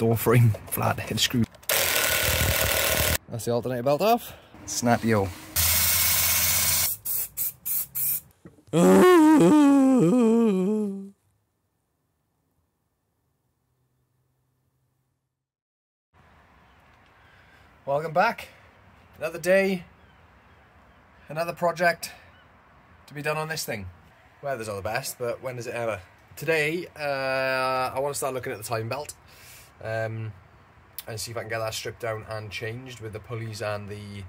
door frame flathead screw. That's the alternator belt off. Snap-yo. Welcome back. Another day, another project to be done on this thing. Weathers are the best, but when is it ever? Today, I want to start looking at the timing belt and see if I can get that stripped down and changed with the pulleys and the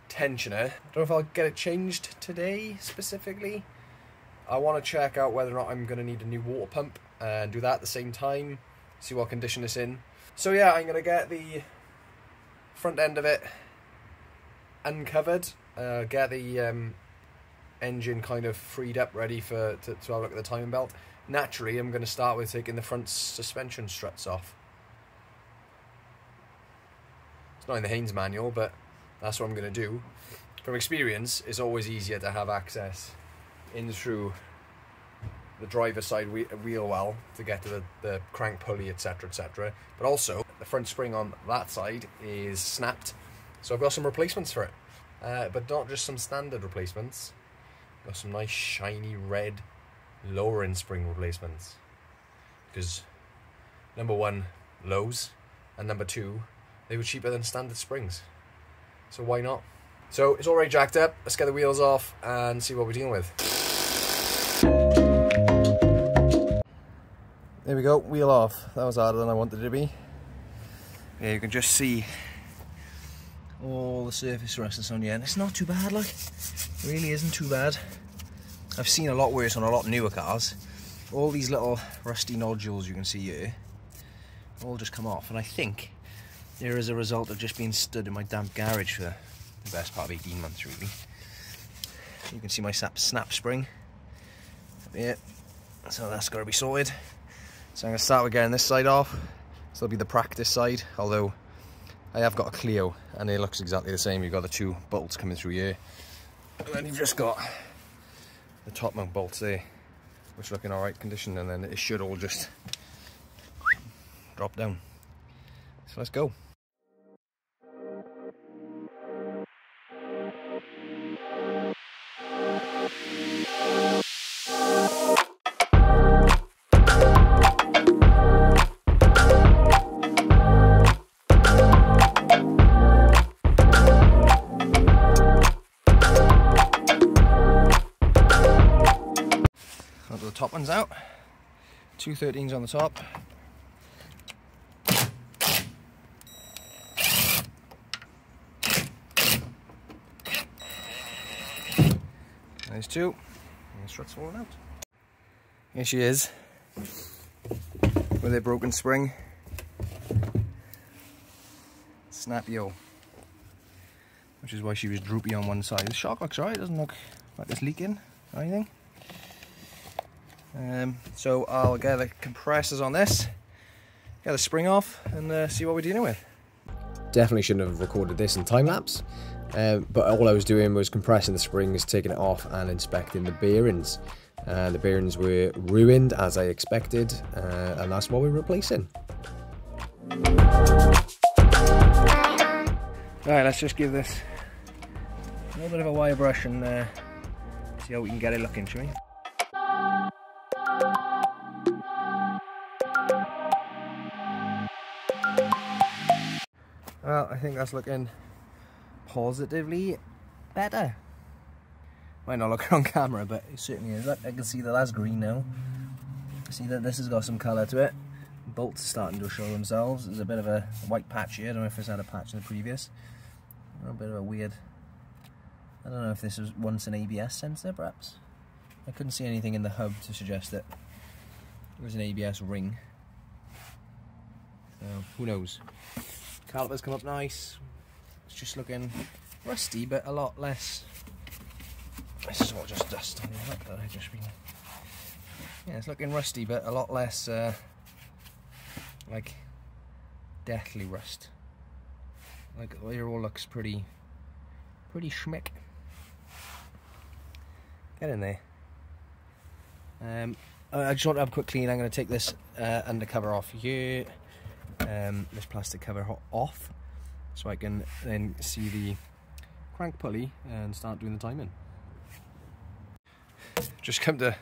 tensioner. I don't know if I'll get it changed today specifically. I want to check out whether or not I'm going to need a new water pump and do that at the same time, see what condition it's in. So yeah, I'm going to get the front end of it uncovered, get the engine kind of freed up, ready to have a look at the timing belt. Naturally, I'm going to start with taking the front suspension struts off. It's not in the Haynes manual, but that's what I'm going to do. From experience, it's always easier to have access in through the driver's side wheel well to get to the crank pulley, etc, etc. But also, the front spring on that side is snapped, so I've got some replacements for it. But not just some standard replacements. Got some nice shiny red lowering spring replacements, because number one, lows, and number two, they were cheaper than standard springs, so why not? So it's already jacked up. Let's get the wheels off and see what we're dealing with. There we go, wheel off. That was harder than I wanted it to be. Yeah, you can just see all the surface rust that's on the end. It's not too bad, like, it really isn't too bad. I've seen a lot worse on a lot newer cars. All these little rusty nodules you can see here all just come off, and I think they're as a result of just being stood in my damp garage for the best part of 18 months, really. You can see my snap spring up here, so that's got to be sorted. So I'm going to start with getting this side off. This will be the practice side, although I have got a Clio and it looks exactly the same. You've got the two bolts coming through here, and then you've just got the top mount bolts there, which look in alright condition, and then it should all just drop down. So let's go. The top one's out, 213s on the top. There's two, and the strut's falling out. Here she is, with a broken spring. Snap-yo. Which is why she was droopy on one side. The shock looks alright, doesn't look like it's leaking or anything. So I'll get the compressors on this, get the spring off, and see what we're dealing with. Definitely shouldn't have recorded this in time-lapse, but all I was doing was compressing the springs, taking it off, and inspecting the bearings. The bearings were ruined, as I expected, and that's what we're replacing. Alright, let's just give this a little bit of a wire brush and see how we can get it looking, shall we? Well, I think that's looking positively better. Might not look on camera, but it certainly is. Look, I can see that that's green now. See that this has got some colour to it. Bolts are starting to show themselves. There's a bit of a white patch here. I don't know if it's had a patch in the previous. A bit of a weird... I don't know if this was once an ABS sensor, perhaps. I couldn't see anything in the hub to suggest that it was an ABS ring. So, who knows? Calipers come up nice. It's just looking rusty, but a lot less. This is all just dust on the lip that I just been. Yeah, it's looking rusty, but a lot less like deathly rust. Like it all looks pretty schmick. Get in there. I just want to have a quick clean. I'm going to take this undercover off here. this plastic cover off, so I can then see the crank pulley and start doing the timing. Just come to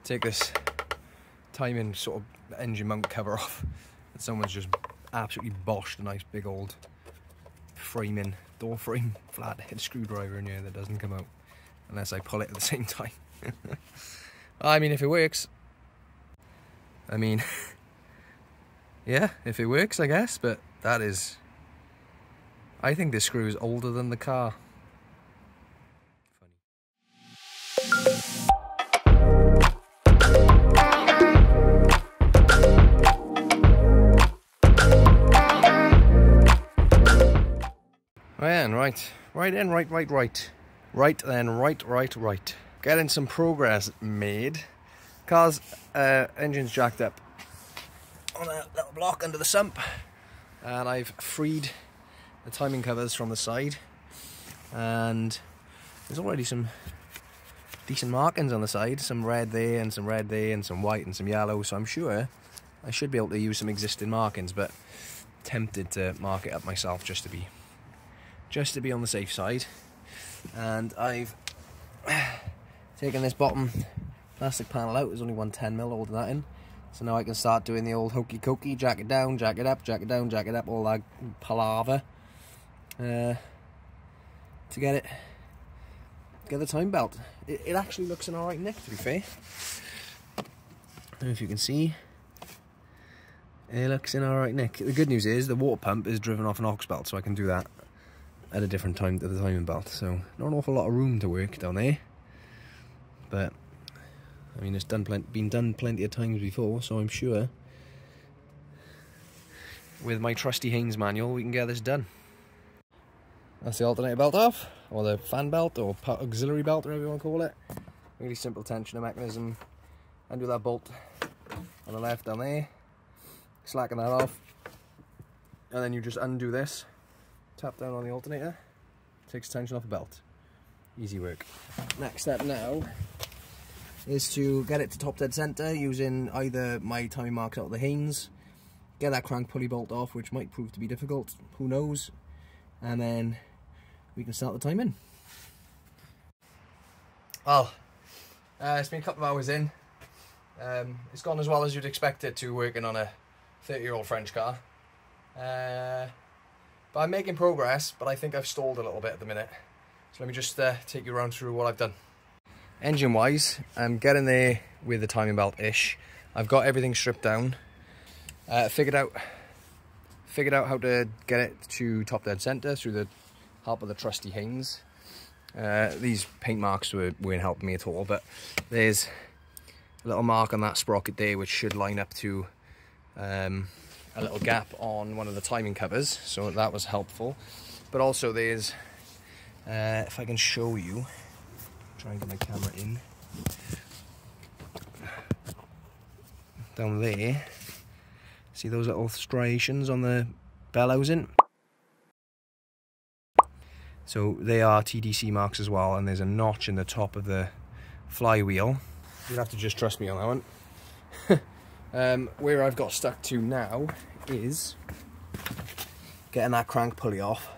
take this timing sort of engine mount cover off, and someone's just absolutely boshed a nice big old framing, door frame, flathead screwdriver in here that doesn't come out unless I pull it at the same time. I mean, if it works. I mean, yeah, if it works, I guess, but that is... I think this screw is older than the car. Right. Getting some progress made. Car's engine's jacked up on a little block under the sump, and I've freed the timing covers from the side, and there's already some decent markings on the side, some red there and some red there and some white and some yellow, so I'm sure I should be able to use some existing markings, but tempted to mark it up myself just to be on the safe side. And I've taken this bottom plastic panel out. There's only one 10mm holding that in, so now I can start doing the old hokey cokey, jack it down, jack it up, jack it down, jack it up, all that palaver to get the time belt. It actually looks an alright nick, to be fair. I don't know if you can see, it looks an alright nick. The good news is the water pump is driven off an aux belt, so I can do that at a different time to the timing belt, so not an awful lot of room to work down there, but I mean, it's been done plenty of times before, so I'm sure with my trusty Haynes manual we can get this done. That's the alternator belt off, or the fan belt, or auxiliary belt, whatever you want to call it. Really simple tensioner mechanism. Undo that bolt on the left down there, slacken that off, and then you just undo this, tap down on the alternator, takes tension off the belt. Easy work. Next step now is to get it to top dead center using either my timing marks out of the Haynes, get that crank pulley bolt off, which might prove to be difficult, who knows, and then we can start the timing. Well, it's been a couple of hours in. It's gone as well as you'd expect it to, working on a 30-year-old French car. But I'm making progress, but I think I've stalled a little bit at the minute. So let me just take you around through what I've done. Engine-wise, I'm getting there with the timing belt-ish. I've got everything stripped down. Figured out how to get it to top dead center through the help of the trusty Haynes. These paint marks weren't helping me at all, but there's a little mark on that sprocket there which should line up to a little gap on one of the timing covers, so that was helpful. But also there's, if I can show you, try and get my camera in, down there, see those little striations on the bell housing? So they are TDC marks as well, and there's a notch in the top of the flywheel. You'll have to just trust me on that one. Where I've got stuck to now is getting that crank pulley off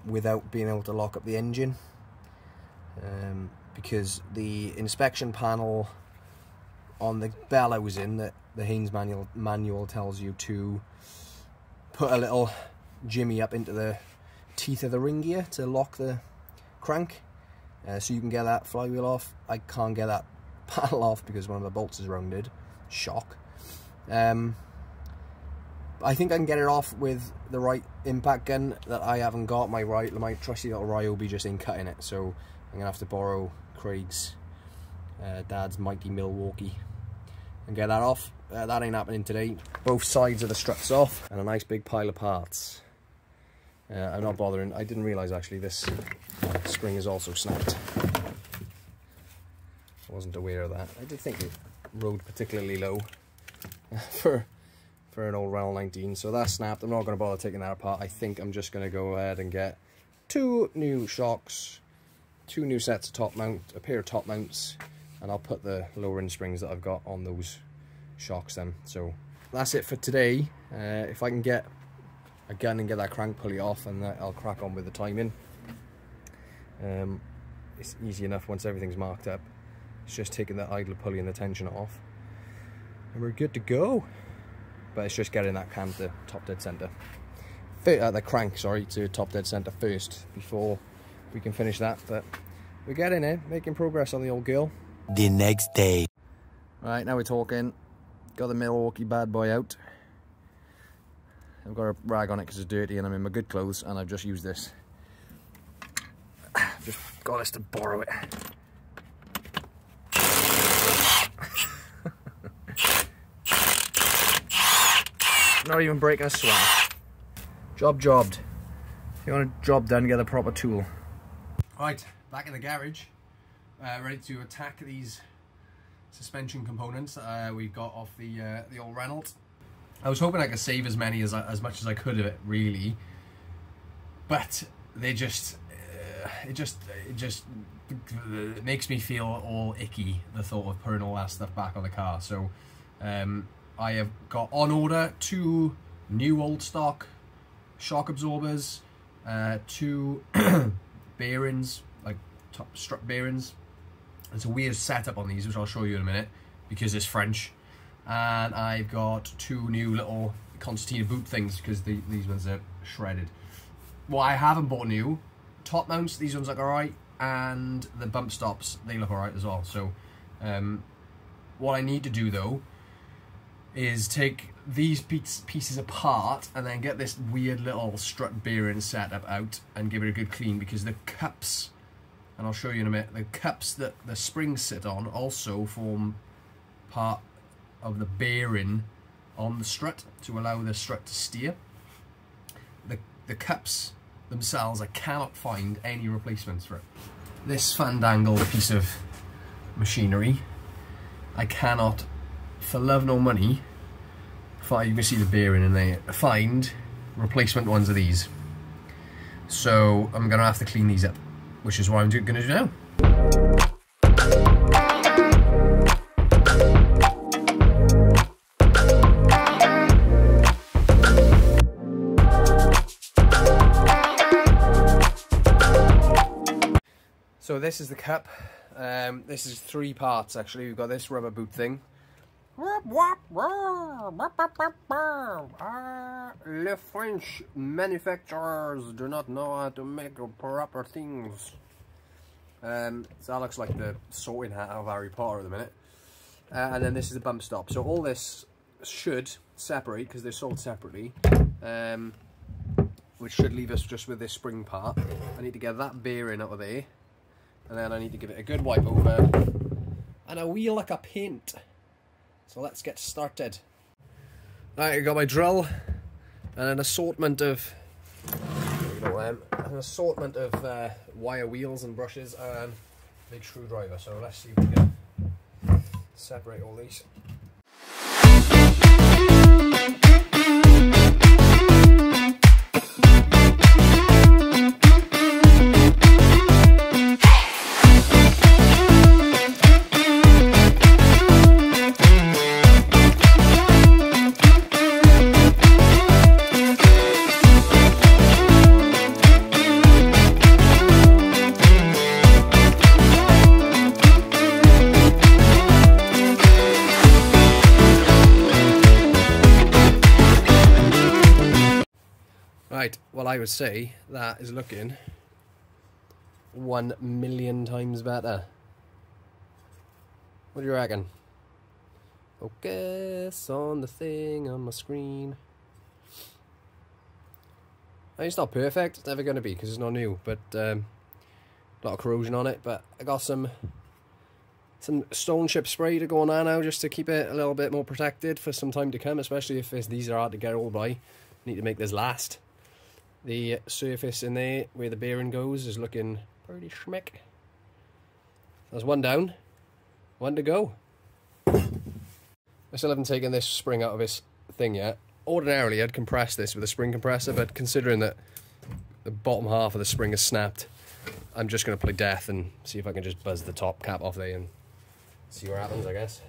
without being able to lock up the engine, because the inspection panel on the bell housing that the Haynes manual tells you to put a little jimmy up into the teeth of the ring gear to lock the crank, so you can get that flywheel off. I can't get that panel off because one of the bolts is rounded. Shock. I think I can get it off with the right impact gun that I haven't got. My trusty little Ryobi just ain't cutting it, so I'm gonna have to borrow Craig's dad's mighty Milwaukee and get that off. That ain't happening today. Both sides of the struts off and a nice big pile of parts. I'm not bothering. I didn't realise actually this spring is also snapped. I wasn't aware of that. I did think it rode particularly low for an old Renault 19, so that's snapped. I'm not going to bother taking that apart. I think I'm just going to go ahead and get 2 new shocks, 2 new sets of a pair of top mounts, and I'll put the lowering springs that I've got on those shocks then. So that's it for today. If I can get a gun and get that crank pulley off, and I'll crack on with the timing. It's easy enough once everything's marked up. It's just taking the idler pulley and the tension off, and we're good to go. But it's just getting that cam to top dead center. The crank, sorry, to top dead center first before we can finish that. But we're getting there, making progress on the old girl. The next day. Right, now we're talking. Got the Milwaukee bad boy out. I've got a rag on it because it's dirty and I'm in my good clothes, and I've just used this. Just got us to borrow it. Not even breaking a sweat. Jobbed. If you want a job done, get a proper tool. Right, back in the garage, ready to attack these suspension components we got off the old Renault. I was hoping I could save as many as much as I could of it, really, but they just it makes me feel all icky, the thought of putting all that stuff back on the car. So I have got on order 2 new old stock shock absorbers, 2 bearings, like top strut bearings. It's a weird setup on these, which I'll show you in a minute because it's French. And I've got 2 new little concertina boot things because these ones are shredded. What I haven't bought new, top mounts, these ones look alright, and the bump stops, they look alright as well. So what I need to do though is take these pieces apart and then get this weird little strut bearing setup out and give it a good clean, because the cups, and I'll show you in a minute, the cups that the springs sit on also form part of the bearing on the strut to allow the strut to steer. The cups themselves, I cannot find any replacements for it. This fandangled piece of machinery, I cannot, for love nor money, you can see the bearing in there, find replacement ones of these. So I'm gonna have to clean these up, which is what I'm gonna do now. So this is the cup. This is 3 parts actually. We've got this rubber boot thing. The French manufacturers do not know how to make proper things. So that looks like the sorting hat of Harry Potter at the minute. And then this is the bump stop. So all this should separate because they're sold separately, which should leave us just with this spring part. I need to get that bearing out of there, and then I need to give it a good wipe over and a wee lick of paint. So let's get started. Right, I got my drill and an assortment of wire wheels and brushes and a big screwdriver. So let's see if we can separate all these. Right, well I would say that is looking 1,000,000 times better. What do you reckon? Focus on the thing on my screen. It's not perfect, it's never going to be because it's not new, but a lot of corrosion on it. But I got some stone chip spray to go on there now just to keep it a little bit more protected for some time to come, especially if these are hard to get all by. Need to make this last. The surface in there where the bearing goes is looking pretty schmick. There's one down, one to go. I still haven't taken this spring out of this thing yet. Ordinarily I'd compress this with a spring compressor, but considering that the bottom half of the spring is snapped, I'm just going to play death and see if I can just buzz the top cap off there and see what happens, I guess.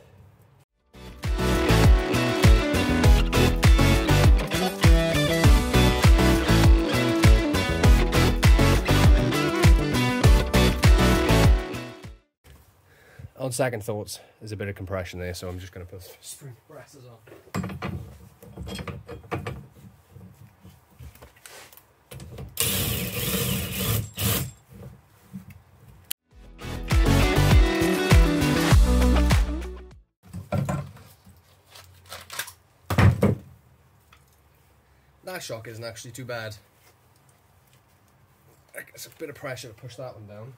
second thoughts, there's a bit of compression there, so I'm just going to put spring compressors on. That shock isn't actually too bad. It's a bit of pressure to push that one down.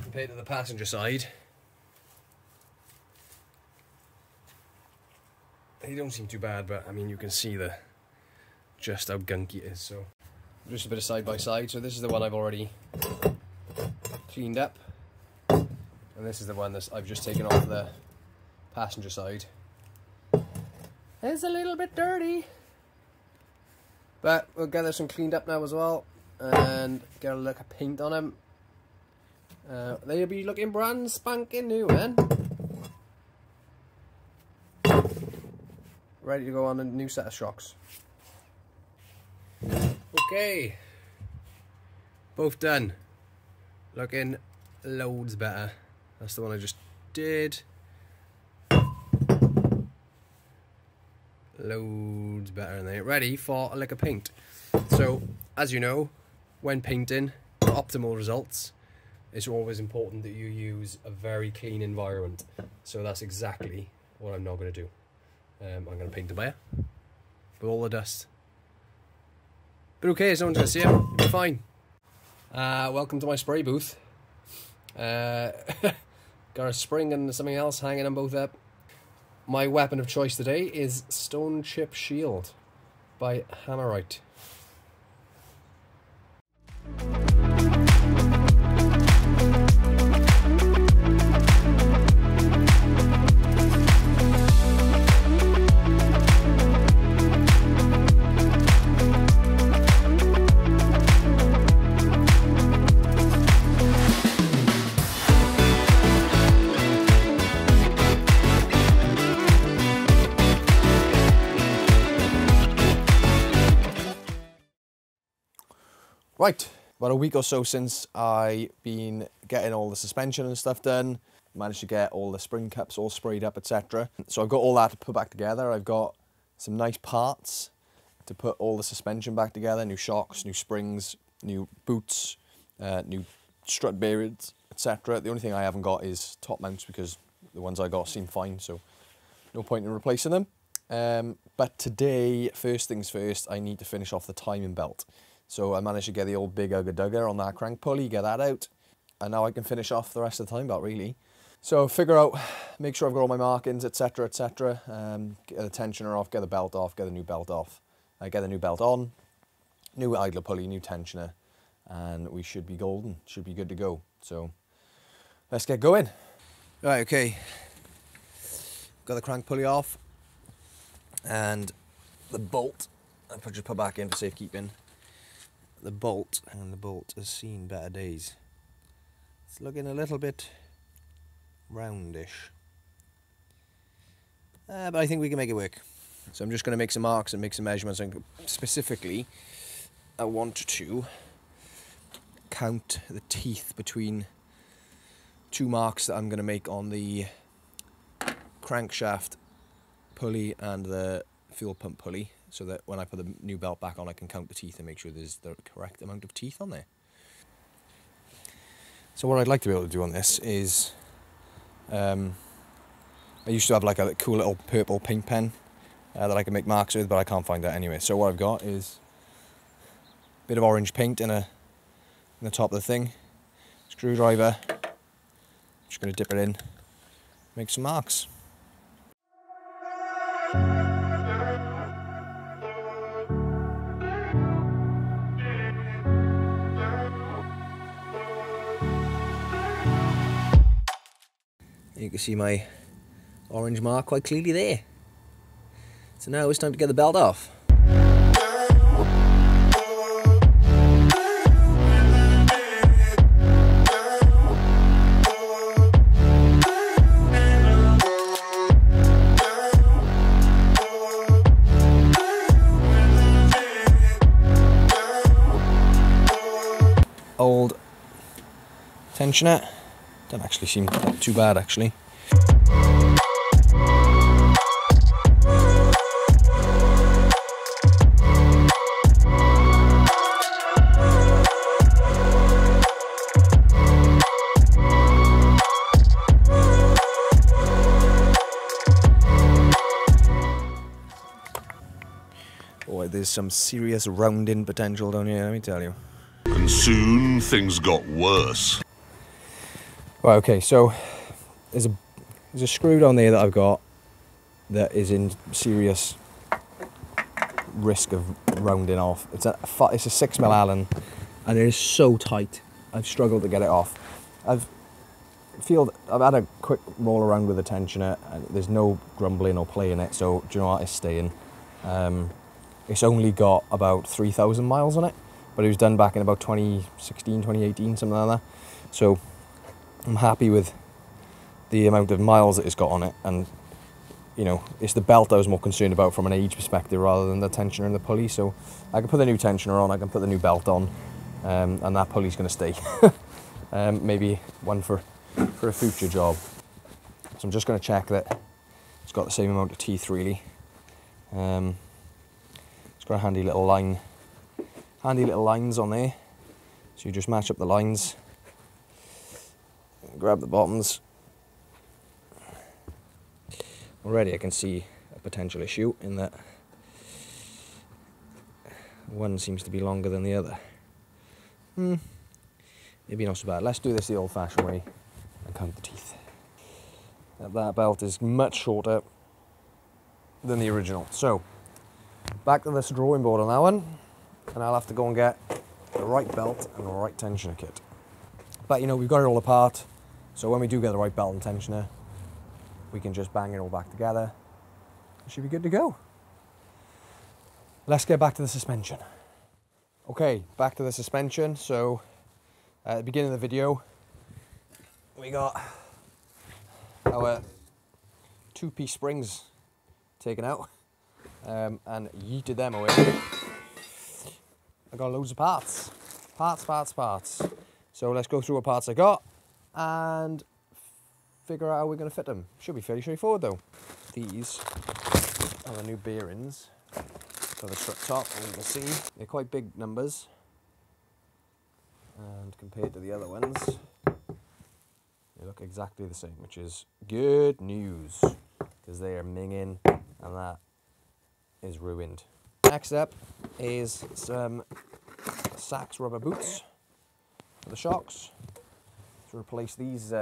Compared to the passenger side, they don't seem too bad, but I mean you can see just how gunky it is. So just a bit of side by side. So this is the one I've already cleaned up, and this is the one that I've just taken off the passenger side. It's a little bit dirty, but we'll get this one cleaned up now as well and get a look of paint on them. They'll be looking brand spanking new, man. Ready to go on a new set of shocks. Okay, both done. Looking loads better. That's the one I just did. Loads better, and they're ready for a lick of paint. So, as you know, when painting for optimal results, it's always important that you use a very clean environment. So that's exactly what I'm not going to do. I'm going to paint the Bayer with all the dust. But okay, as no one's going to see it, it'll be fine. Welcome to my spray booth. Got a spring and something else hanging them both up. My weapon of choice today is Stone Chip Shield by Hammerite. Right, about a week or so since I've been getting all the suspension and stuff done, managed to get all the spring cups all sprayed up, etc. So I've got all that to put back together. I've got some nice parts to put all the suspension back together, new shocks, new springs, new boots, new strut bearings, etc. The only thing I haven't got is top mounts because the ones I got seem fine, so no point in replacing them. But today, first things first, I need to finish off the timing belt. So I managed to get the old big ugga dugger on that crank pulley, get that out, and now I can finish off the rest of the time belt really. So figure out, make sure I've got all my markings, etc, etc. Get the tensioner off, get the belt off, get the new belt off, get the new belt on, new idler pulley, new tensioner, and we should be golden, should be good to go. So let's get going. Right, okay, got the crank pulley off, and the bolt I just put back in for safekeeping. The bolt has seen better days. It's looking a little bit roundish, but I think we can make it work. So I'm just going to make some marks and make some measurements, and specifically I want to count the teeth between two marks that I'm going to make on the crankshaft pulley and the fuel pump pulley, so that when I put the new belt back on I can count the teeth and make sure there's the correct amount of teeth on there. So what I'd like to be able to do on this is, I used to have like a cool little purple paint pen that I can make marks with, but I can't find that anyway. So what I've got is a bit of orange paint in the top of the thing, screwdriver, just going to dip it in, make some marks. You can see my orange mark quite clearly there. So now it's time to get the belt off. tensioner. Doesn't actually seem too bad actually. Boy, there's some serious rounding potential down here, let me tell you. And soon things got worse. Right, okay, so there's a screw down there that I've got that is in serious risk of rounding off. It's a 6mm Allen, and it is so tight. I've struggled to get it off. I've had a quick roll around with the tensioner, and there's no grumbling or play in it. So do you know what? It's staying. It's only got about 3,000 miles on it, but it was done back in about 2016, 2018, something like that. So I'm happy with the amount of miles that it's got on it, and you know, it's the belt I was more concerned about from an age perspective rather than the tensioner and the pulley. So I can put the new tensioner on, I can put the new belt on, and that pulley's going to stay. Maybe one for a future job. So I'm just going to check that it's got the same amount of teeth really. It's got a handy little lines on there. So you just match up the lines, grab the bottoms. Already I can see a potential issue in that one seems to be longer than the other. Maybe not so bad. Let's do this the old-fashioned way and count the teeth. That belt is much shorter than the original. So, back to this drawing board on that one, and I'll have to go and get the right belt and the right tensioner kit. But you know, we've got it all apart, so when we do get the right belt and tensioner, we can just bang it all back together. It should be good to go. Let's get back to the suspension. Okay, back to the suspension. So at the beginning of the video, we got our two-piece springs taken out and yeeted them away. I got loads of parts. So let's go through what parts I got and figure out how we're going to fit them. Should be fairly straightforward though. These are the new bearings for the strut top, and you can see they're quite big numbers, and compared to the other ones they look exactly the same, which is good news because they are minging and that is ruined. Next up is some Saks rubber boots for the shocks to replace these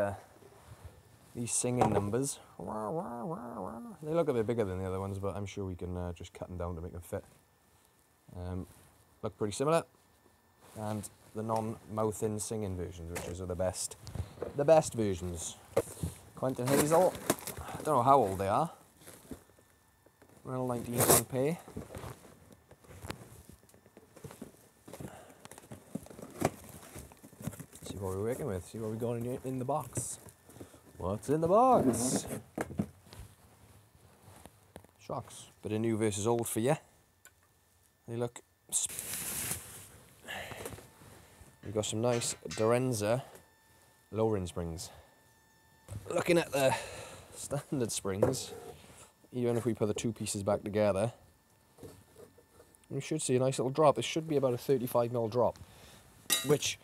singing numbers. They look a bit bigger than the other ones, but I'm sure we can just cut them down to make them fit. Look pretty similar. And the non-mouth-in singing versions, which are the best versions. Quentin Hazel, I don't know how old they are. Renault 19 pair. See what we're working with, see what we got in the box. What's in the box? Shocks. Bit of new versus old for you. They look... We've got some nice Dorenza low-rin springs. Looking at the standard springs, even if we put the two pieces back together, we should see a nice little drop. It should be about a 35mm drop, which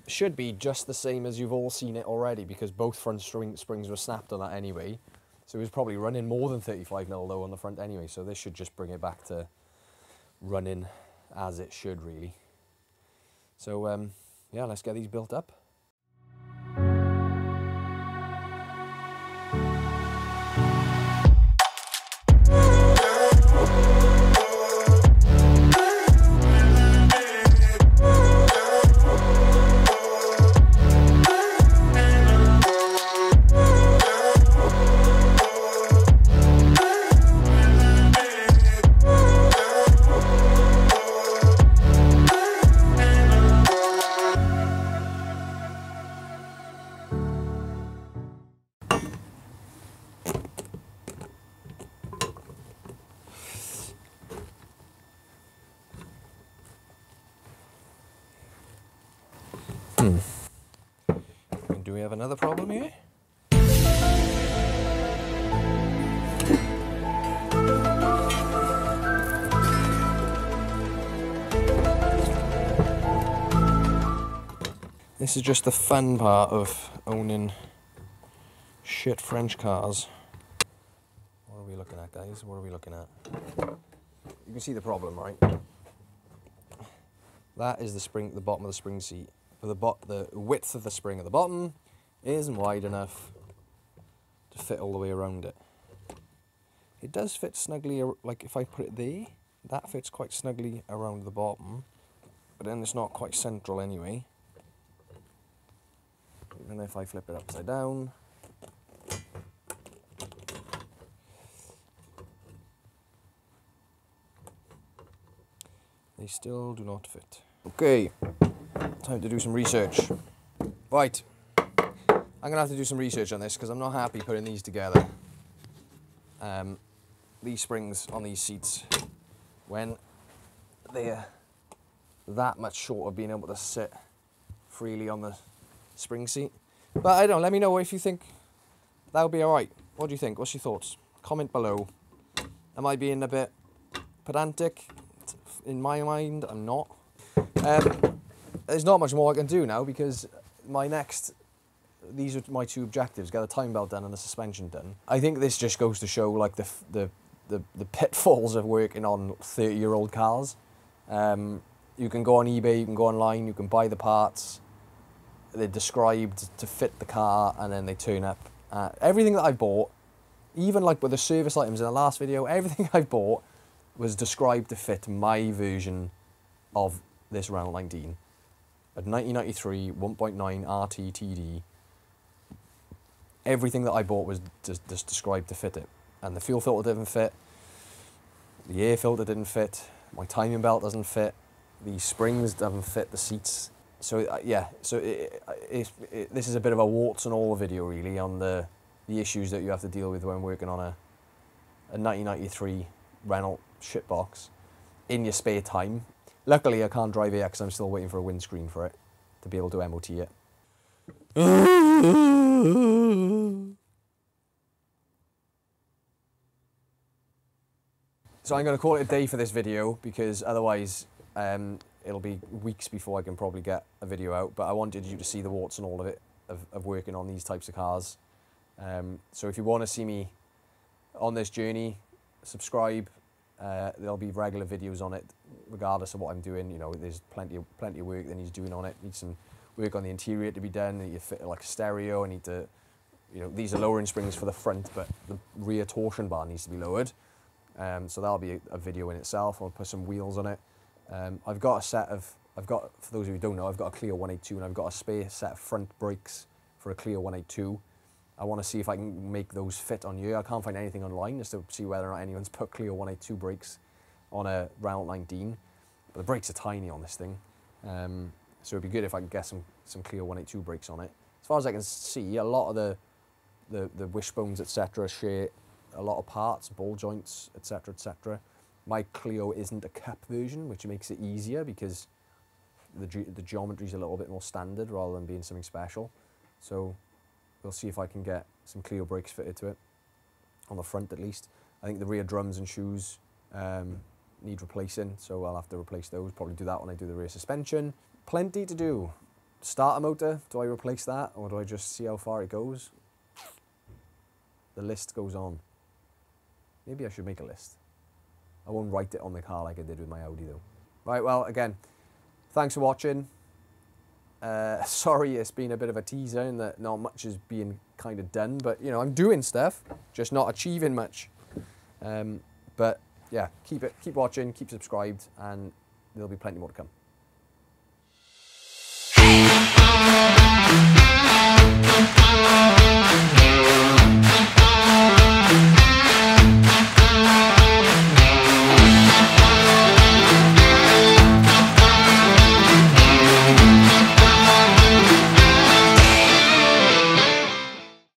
should be just the same as you've all seen it already, because both front springs were snapped on that anyway. So it was probably running more than 35mm low on the front anyway, so this should just bring it back to running as it should really. So yeah, let's get these built up. we have another problem here? This is just the fun part of owning shit French cars. What are we looking at, guys? What are we looking at? You can see the problem, right? That is the spring, the bottom of the spring seat. The width of the spring at the bottom isn't wide enough to fit all the way around it. It does fit snugly, like if I put it there, that fits quite snugly around the bottom, but then it's not quite central anyway. And if I flip it upside down, they still do not fit. Okay, time to do some research. Right, I'm gonna have to do some research on this because I'm not happy putting these together. These springs on these seats, when they're that much short of being able to sit freely on the spring seat. But I don't know, let me know if you think that'll be alright. What do you think? What's your thoughts? Comment below. Am I being a bit pedantic? In my mind, I'm not. There's not much more I can do now because these are my two objectives: get the time belt done and the suspension done. I think this just goes to show like the pitfalls of working on 30-year-old cars. You can go on eBay, you can go online, you can buy the parts. They're described to fit the car, and then they turn up. Everything that I bought, even like with the service items in the last video, everything I bought was described to fit my version of this Renault 19. A 1993 1.9 RT TD. Everything that I bought was just described to fit it. And the fuel filter didn't fit, the air filter didn't fit, my timing belt doesn't fit, the springs don't fit the seats. So yeah, so this is a bit of a warts and all video really on the issues that you have to deal with when working on a 1993 Renault shitbox in your spare time. Luckily I can't drive it because I'm still waiting for a windscreen for it to be able to MOT it. So I'm going to call it a day for this video because otherwise it'll be weeks before I can probably get a video out, but I wanted you to see the warts and all of it, of working on these types of cars. So if you want to see me on this journey, subscribe. There'll be regular videos on it, regardless of what I'm doing. You know, there's plenty of work that needs doing on it. Need some work on the interior to be done. I need to fit like a stereo. I need to, you know, these are lowering springs for the front, but the rear torsion bar needs to be lowered. So that'll be a video in itself. I'll put some wheels on it. I've got for those of you who don't know, I've got a Clio 182 and I've got a spare set of front brakes for a Clio 182. I want to see if I can make those fit on here. I can't find anything online just to see whether or not anyone's put Clio 182 brakes on a Renault 19. But the brakes are tiny on this thing. So it'd be good if I could get some Clio 182 brakes on it. As far as I can see, a lot of the wishbones, etc. share a lot of parts, ball joints, etc., etc. My Clio isn't a cup version, which makes it easier because the geometry is a little bit more standard rather than being something special. So we'll see if I can get some Clio brakes fitted to it, on the front at least. I think the rear drums and shoes need replacing, so I'll have to replace those, probably do that when I do the rear suspension. Plenty to do. Starter motor, do I replace that or do I just see how far it goes? The list goes on. Maybe I should make a list. I won't write it on the car like I did with my Audi though. Right, well, again, thanks for watching. Sorry it's been a bit of a teaser in that not much is being kind of done, but you know, I'm doing stuff, just not achieving much. But yeah, keep watching, keep subscribed, and there'll be plenty more to come.